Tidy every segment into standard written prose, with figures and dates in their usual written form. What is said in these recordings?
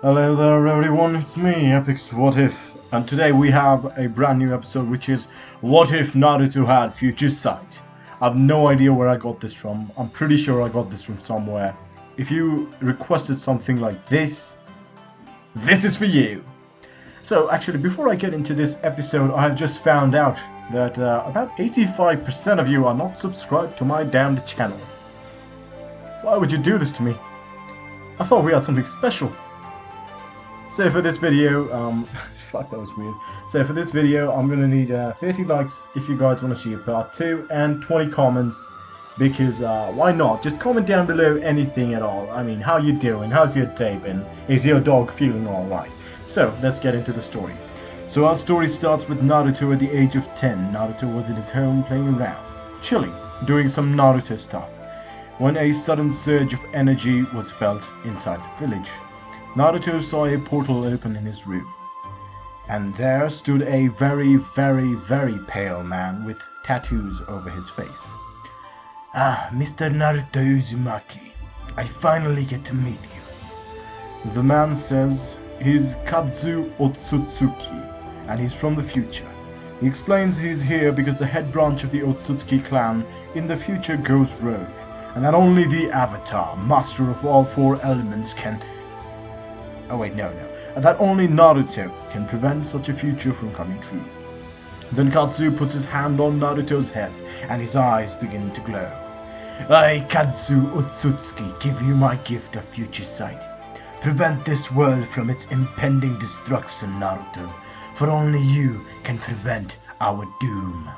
Hello there everyone, it's me, Epic's What If, and today we have a brand new episode which is What If Naruto Had Future Sight? I've no idea where I got this from. I'm pretty sure I got this from somewhere. If you requested something like this is for you. So actually, before I get into this episode, I have just found out that about 85% of you are not subscribed to my damned channel. Why would you do this to me? I thought we had something special. So for this video, fuck, that was weird. So for this video, I'm gonna need 30 likes if you guys want to see a part 2 and 20 comments, because why not? Just comment down below anything at all. I mean, how you doing? How's your day been? Is your dog feeling alright? So let's get into the story. So our story starts with Naruto at the age of 10. Naruto was in his home playing around, chilling, doing some Naruto stuff, when a sudden surge of energy was felt inside the village. Naruto saw a portal open in his room, and there stood a very pale man with tattoos over his face. "Ah, Mr. Naruto Uzumaki, I finally get to meet you." The man says he's Kazu Otsutsuki, and he's from the future. He explains he's here because the head branch of the Otsutsuki clan in the future goes rogue, and that only the Avatar, master of all four elements, can... Oh wait, no. That only Naruto can prevent such a future from coming true. Then Katsu puts his hand on Naruto's head, and his eyes begin to glow. "I, Katsu Otsutsuki, give you my gift of future sight. Prevent this world from its impending destruction, Naruto, for only you can prevent our doom."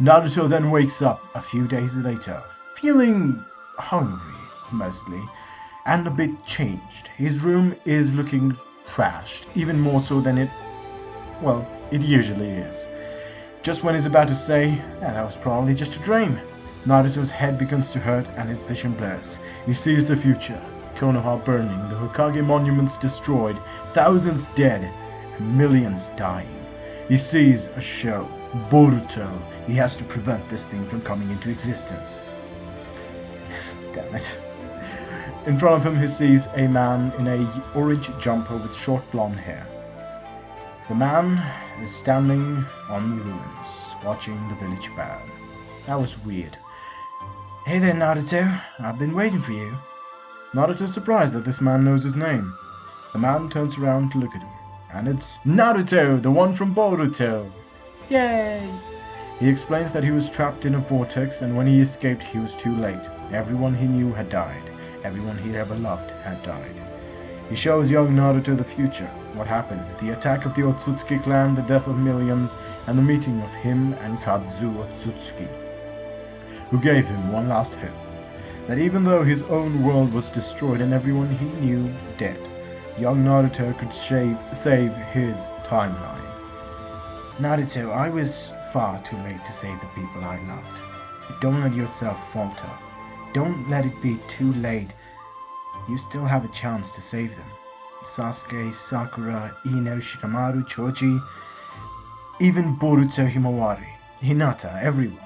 Naruto then wakes up a few days later, feeling hungry, mostly, and a bit changed. His room is looking trashed, even more so than it usually is. Just when he's about to say, that was probably just a dream, Naruto's head begins to hurt and his vision blurs. He sees the future, Konoha burning, the Hokage monuments destroyed, thousands dead, and millions dying. He sees a show, Boruto. He has to prevent this thing from coming into existence. Damn it. In front of him he sees a man in a orange jumper with short blonde hair. The man is standing on the ruins, watching the village burn. That was weird. "Hey there, Naruto. I've been waiting for you." Naruto's surprised that this man knows his name. The man turns around to look at him, and it's Naruto, the one from Boruto. Yay! He explains that he was trapped in a vortex, and when he escaped he was too late. Everyone he knew had died. Everyone he ever loved had died. He shows young Naruto the future, what happened, the attack of the Otsutsuki clan, the death of millions, and the meeting of him and Kazu Otsutsuki, who gave him one last hope, that even though his own world was destroyed and everyone he knew dead, young Naruto could save his timeline. "Naruto, I was far too late to save the people I loved. But don't let yourself falter. Don't let it be too late. You still have a chance to save them. Sasuke, Sakura, Ino, Shikamaru, Choji, even Boruto Himawari, Hinata, everyone."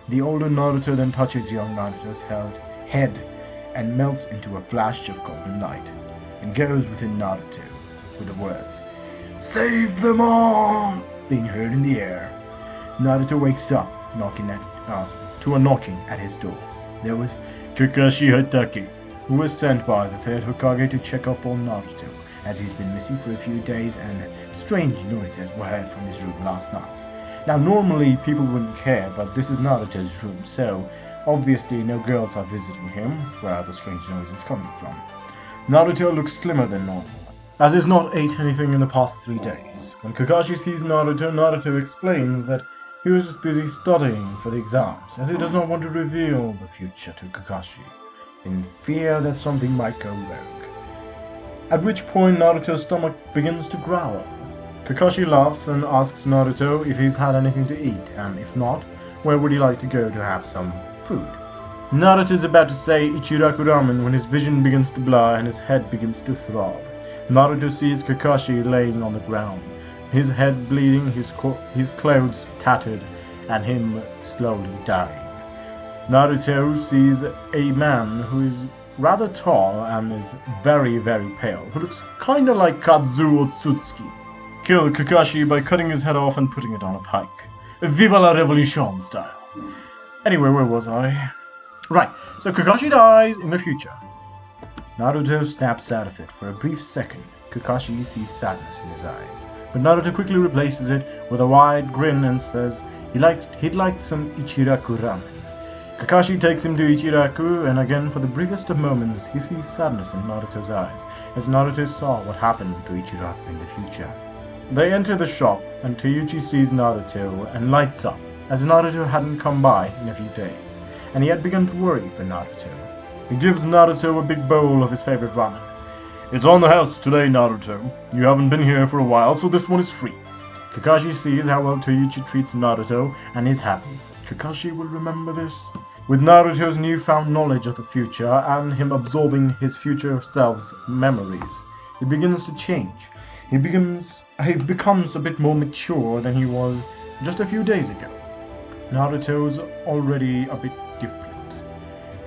The older Naruto then touches young Naruto's head and melts into a flash of golden light, and goes within Naruto with the words, "Save them all!" being heard in the air. Naruto wakes up, to a knocking at his door. There was Kakashi Hatake, who was sent by the third Hokage to check up on Naruto, as he's been missing for a few days and strange noises were heard from his room last night. Now normally people wouldn't care, but this is Naruto's room, so obviously no girls are visiting him. Where are the strange noises coming from? Naruto looks slimmer than normal, as he's not ate anything in the past 3 days. When Kakashi sees Naruto, Naruto explains that he was just busy studying for the exams, as he does not want to reveal the future to Kakashi, in fear that something might go rogue. At which point Naruto's stomach begins to growl. Kakashi laughs and asks Naruto if he's had anything to eat, and if not, where would he like to go to have some food. Naruto is about to say Ichiraku ramen when his vision begins to blur and his head begins to throb. Naruto sees Kakashi laying on the ground, his head bleeding, his clothes tattered, and him slowly dying. Naruto sees a man who is rather tall and is very, very pale, who looks kinda like Kazuo Tsutsuki. Kill Kakashi by cutting his head off and putting it on a pike. Viva la Revolution style. Anyway, where was I? Right, so Kakashi dies in the future. Naruto snaps out of it. For a brief second, Kakashi sees sadness in his eyes, but Naruto quickly replaces it with a wide grin and says he'd like some Ichiraku ramen. Kakashi takes him to Ichiraku, and again, for the briefest of moments, he sees sadness in Naruto's eyes, as Naruto saw what happened to Ichiraku in the future. They enter the shop, and Toyuchi sees Naruto and lights up, as Naruto hadn't come by in a few days, and he had begun to worry for Naruto. He gives Naruto a big bowl of his favorite ramen. It's on the house today, Naruto. You haven't been here for a while, so this one is free. Kakashi sees how well Toyuchi treats Naruto, and is happy. Kakashi will remember this. With Naruto's newfound knowledge of the future, and him absorbing his future self's memories, he begins to change. He becomes a bit more mature than he was just a few days ago. Naruto's already a bit different.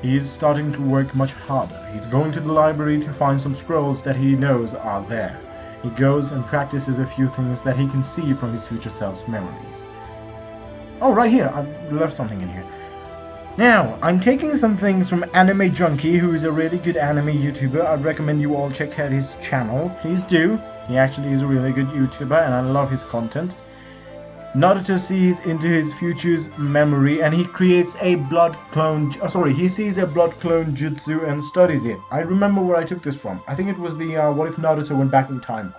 He is starting to work much harder. He's going to the library to find some scrolls that he knows are there. He goes and practices a few things that he can see from his future self's memories. Oh, right here. I've left something in here. Now, I'm taking some things from Anime Junkie, who is a really good anime YouTuber. I'd recommend you all check out his channel. Please do. He actually is a really good YouTuber, and I love his content. Naruto sees into his future's memory, and he creates a blood clone. He sees a blood clone jutsu and studies it. I remember where I took this from. I think it was the What If Naruto Went Back in Time.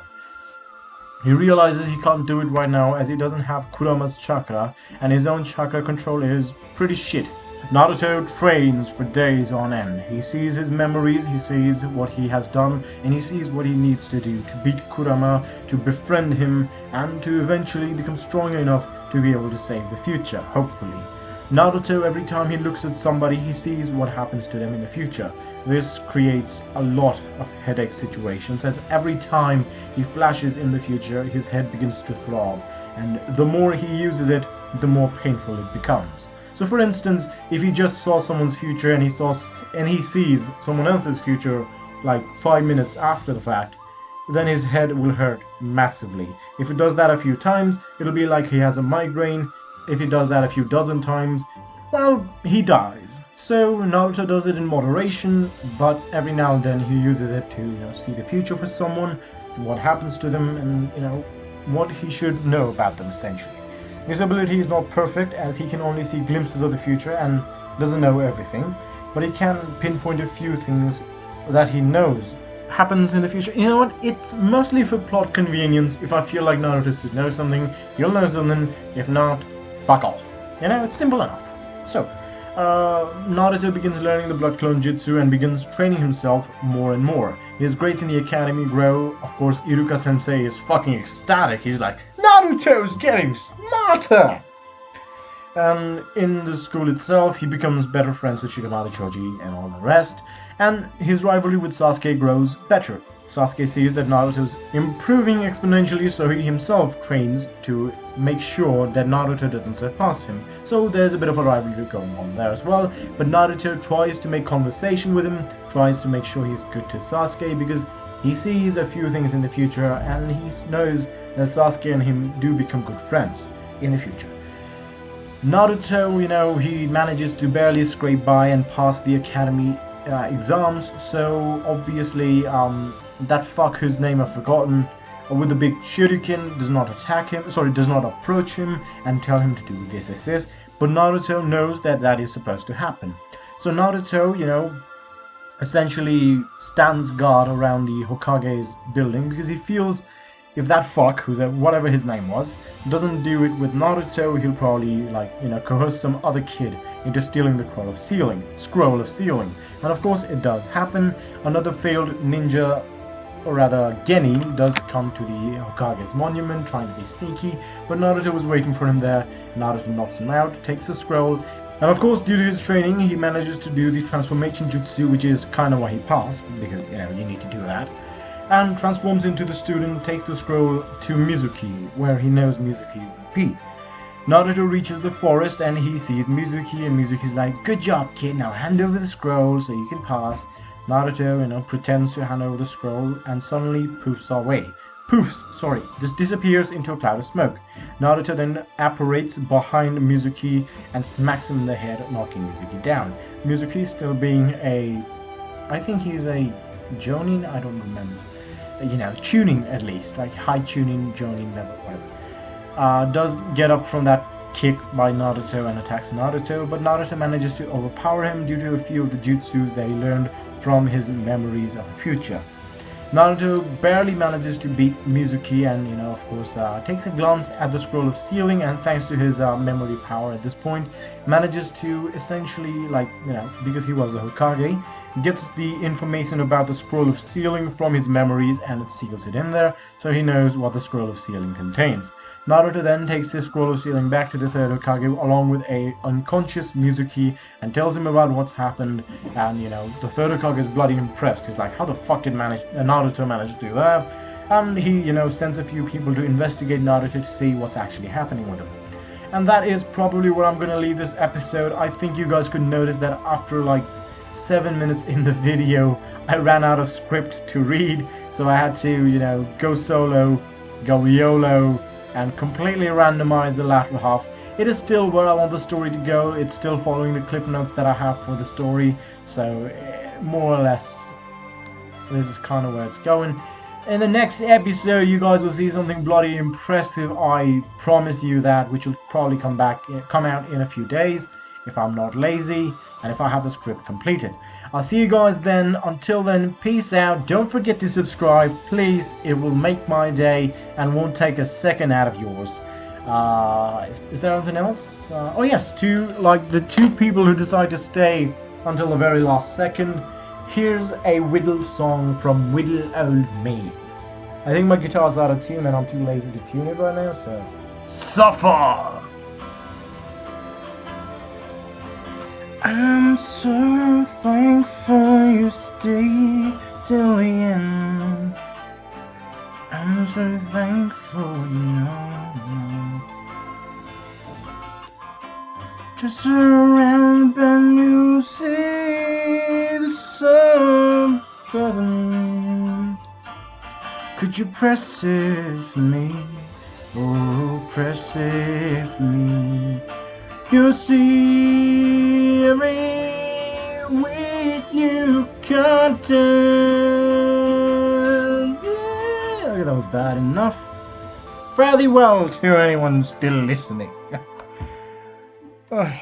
He realizes he can't do it right now as he doesn't have Kurama's chakra, and his own chakra control is pretty shit. Naruto trains for days on end. He sees his memories, he sees what he has done, and he sees what he needs to do to beat Kurama, to befriend him, and to eventually become strong enough to be able to save the future, hopefully. Naruto, every time he looks at somebody, he sees what happens to them in the future. This creates a lot of headache situations, as every time he flashes in the future, his head begins to throb, and the more he uses it, the more painful it becomes. So for instance, if he just saw someone's future and he sees someone else's future like 5 minutes after the fact, then his head will hurt massively. If it does that a few times, it'll be like he has a migraine. If he does that a few dozen times, well, he dies. So Naruto does it in moderation, but every now and then he uses it to, see the future for someone, what happens to them, and, what he should know about them, essentially. His ability is not perfect, as he can only see glimpses of the future and doesn't know everything, but he can pinpoint a few things that he knows happens in the future. You know what? It's mostly for plot convenience. If I feel like Naruto should know something, he'll know something. If not, fuck off. It's simple enough. So, Naruto begins learning the blood clone jutsu and begins training himself more and more. His grades in the academy grow. Of course, Iruka-sensei is fucking ecstatic. He's like, Naruto's getting smarter! And in the school itself, he becomes better friends with Shikamaru Choji and all the rest, and his rivalry with Sasuke grows better. Sasuke sees that Naruto's improving exponentially, so he himself trains to make sure that Naruto doesn't surpass him. So there's a bit of a rivalry going on there as well, but Naruto tries to make conversation with him, tries to make sure he's good to Sasuke, because he sees a few things in the future, and he knows that Sasuke and him do become good friends in the future. Naruto, he manages to barely scrape by and pass the academy exams, so obviously that fuck whose name I've forgotten, with the big shuriken, does not approach him and tell him to do this, but Naruto knows that that is supposed to happen. So Naruto, essentially stands guard around the Hokage's building, because he feels if that fuck, whatever his name was, doesn't do it with Naruto, he'll probably, coerce some other kid into stealing the scroll of sealing. And of course, it does happen. Another failed ninja, or rather, Genin, does come to the Hokage's monument, trying to be sneaky, but Naruto was waiting for him there. Naruto knocks him out, takes the scroll, and of course, due to his training, he manages to do the transformation jutsu, which is kind of why he passed, because, you need to do that. And transforms into the student, takes the scroll to Mizuki, where he knows Mizuki will be. Naruto reaches the forest and he sees Mizuki, and Mizuki's like, good job kid, now hand over the scroll so you can pass. Naruto, pretends to hand over the scroll and suddenly poofs away. Just disappears into a cloud of smoke. Naruto then apparates behind Mizuki and smacks him in the head, knocking Mizuki down. Mizuki still being I think he's a Jonin, I don't remember. Tuning at least, like high tuning Jonin level, whatever. Does get up from that kick by Naruto and attacks Naruto, but Naruto manages to overpower him due to a few of the jutsus that he learned from his memories of the future. Naruto barely manages to beat Mizuki and, of course, takes a glance at the scroll of sealing, and thanks to his memory power at this point, manages to essentially, because he was the Hokage, gets the information about the scroll of sealing from his memories and it seals it in there, so he knows what the scroll of sealing contains. Naruto then takes this scroll of sealing back to the third Hokage along with a unconscious Mizuki and tells him about what's happened, and the third Hokage is bloody impressed. He's like, how the fuck did Naruto manage to do that? And he, sends a few people to investigate Naruto to see what's actually happening with him. And that is probably where I'm gonna leave this episode. I think you guys could notice that after 7 minutes in the video, I ran out of script to read, so I had to, go solo, go YOLO, and completely randomize the latter half. It is still where I want the story to go. It's still following the cliff notes that I have for the story, so more or less this is kind of where it's going. In the next episode you guys will see something bloody impressive, I promise you that, which will probably come out in a few days if I'm not lazy and if I have the script completed. I'll see you guys then. Until then, peace out. Don't forget to subscribe, please. It will make my day and won't take a second out of yours. Is there anything else? Oh yes, the two people who decide to stay until the very last second. Here's a Whittle song from Whittle Old Me. I think my guitar's out of tune and I'm too lazy to tune it right now, so suffer! I'm so thankful you stayed till the end. I'm so thankful, Just around the bend you see the sun button. Could you press it for me? Oh, press it for me. You'll see every week you content. Yeah, okay, that was bad enough. Fairly well to anyone still listening. Ugh.